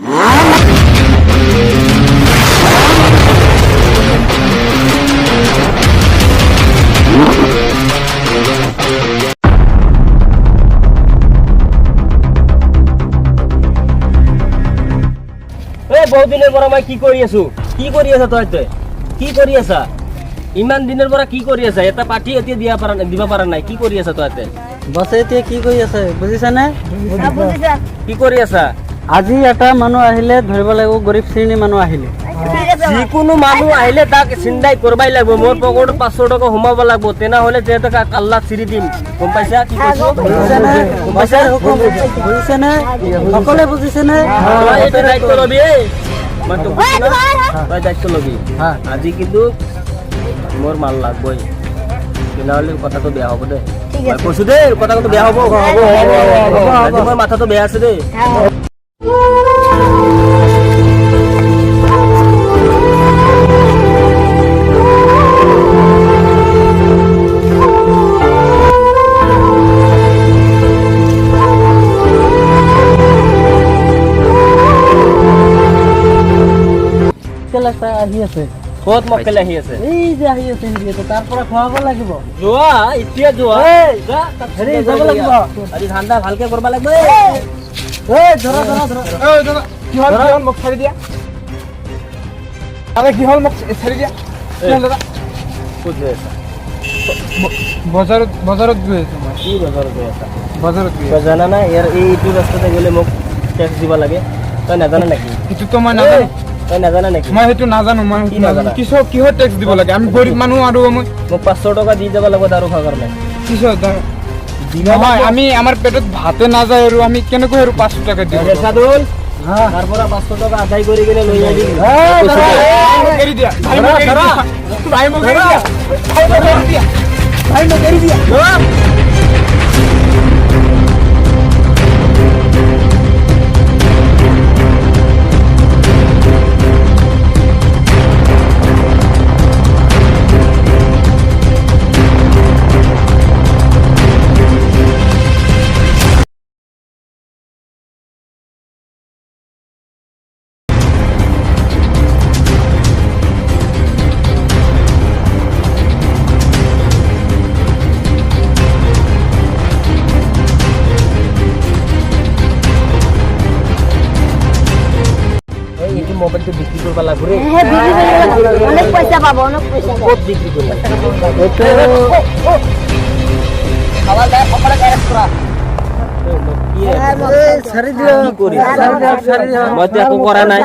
বহুত দিনেৰ পৰ মই কি কৰি আছো তই কি কৰি আছা ইমান দিনেৰ পৰ কি কৰি আছা এটা পাৰ্টি এতিয়া দিবা পাৰা নাই কি কৰি আছা তই বছে এতিয়া কি কৰি আছে বুজিছা নে কি কৰি আছা আজি এটা মানুহ আহিলে ধৰিব লাগিব গৰীব শ্ৰেণীৰ মানুহ আহিলে যিকোনো মানুহ আহিলে তাক চিন্তাই কৰবাই লাগিব মোৰ পকেটত 500 টকা সোমাব লাগিব তেনা হলে যে টকা আল্লাহ চিৰি দিম গম পাইছা কি কৈছো বুজিছে নে সকলোৱে বুজিছে নে এটা দায়িত্ব লবি মই তো তই দায়িত্ব লবি আজি কিন্তু মোৰ মাল লাগবই তেনেহলে কথাটো বেয়া হ'ব দে মই কৈছো দে কথাটো বেয়া হ'ব আজি মোৰ মাথাটো বেয়া আছে দে আহি আছে ক'ত মক্কেল আহি আছে এই যে আহি আছে তাৰ পৰা খোৱাব লাগিব যোৱা এতিয়া যোৱা হেৰি যাব লাগিব আজি ধান্দা ভালকে কৰিব লাগিব ধৰা কি হল মোক ছাড়ি দিয়া আরে কি হল মোক ছাড়ি দিয়া দাদা ক'ত গৈ আছা বজাৰত গৈ আছো মই কি বজাৰত গৈ আছা বজাৰত গৈ তই জানা না ইয়াৰ এইটো ৰাস্তাতে গ'লে মোক টেক্স দিব লাগে তই নাজানা নেকি সেইটো তো মই নাজানো তই নাজানা নেকি মই সেইটো নাজানো মই কি নাজানা? কিহৰ টেক্স দিব লাগে আমি গৰীব মানুহ আৰু মই মোক 500 টকা দি যাব লাগিব দাৰু খোৱাৰ কাৰণে কিহৰ নহয় আমি আমাৰ পেটত ভাতে নাযায় আৰু আমি কেনেকৈ আৰু 500 টকা দিম সাদুল তাৰ পৰা 500 টকা আদায় কৰি কিনে লৈ আহিবি এৰি দিয়া ভাই মোক এৰি দিয়া মোবাইলটো বিক্রি করবা লাগব রে অনেক পয়সা পাবো অনেক পয়সা কত বিক্রি করবা খাবার দাও সকালে গ্যারেজ করা ছাড়ি দিও মই তো একো কৰা নাই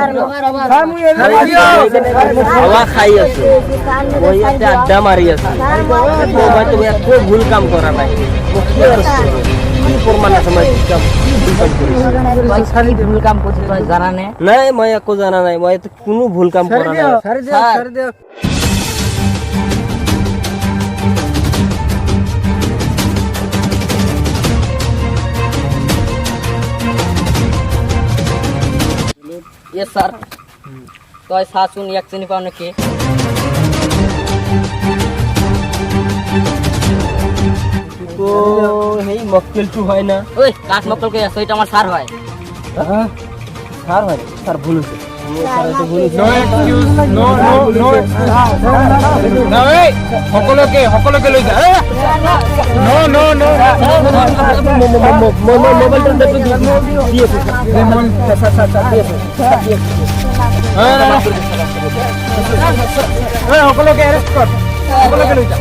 হাৱা খাই আছো মই ইয়াতে আড্ডা মাৰি আছো মই তো একো ভুল কাম কৰা নাই কি প্ৰমাণ আছে মই ভুল কাম কৰিছে তই জানা নে নাই মই একো জানা নাই মই কোনো ভুল কাম কৰা নাই ছাড়ি দিও Yes sir. তই সাচুন এক চিনি পাও নাকি তো হেই মক্কেলটো হয় না ওই কাজ মক্কল কে আছে এটা আমার স্যার হয় স্যার হয় স্যার ভুল হয়েছে নো এক্সকিউজ নো সকলোকে লৈ যা নো মোবাইলটা দেখো দিয়েছে সকলোকে এৰেষ্ট কৰ সকলোকে লৈ যা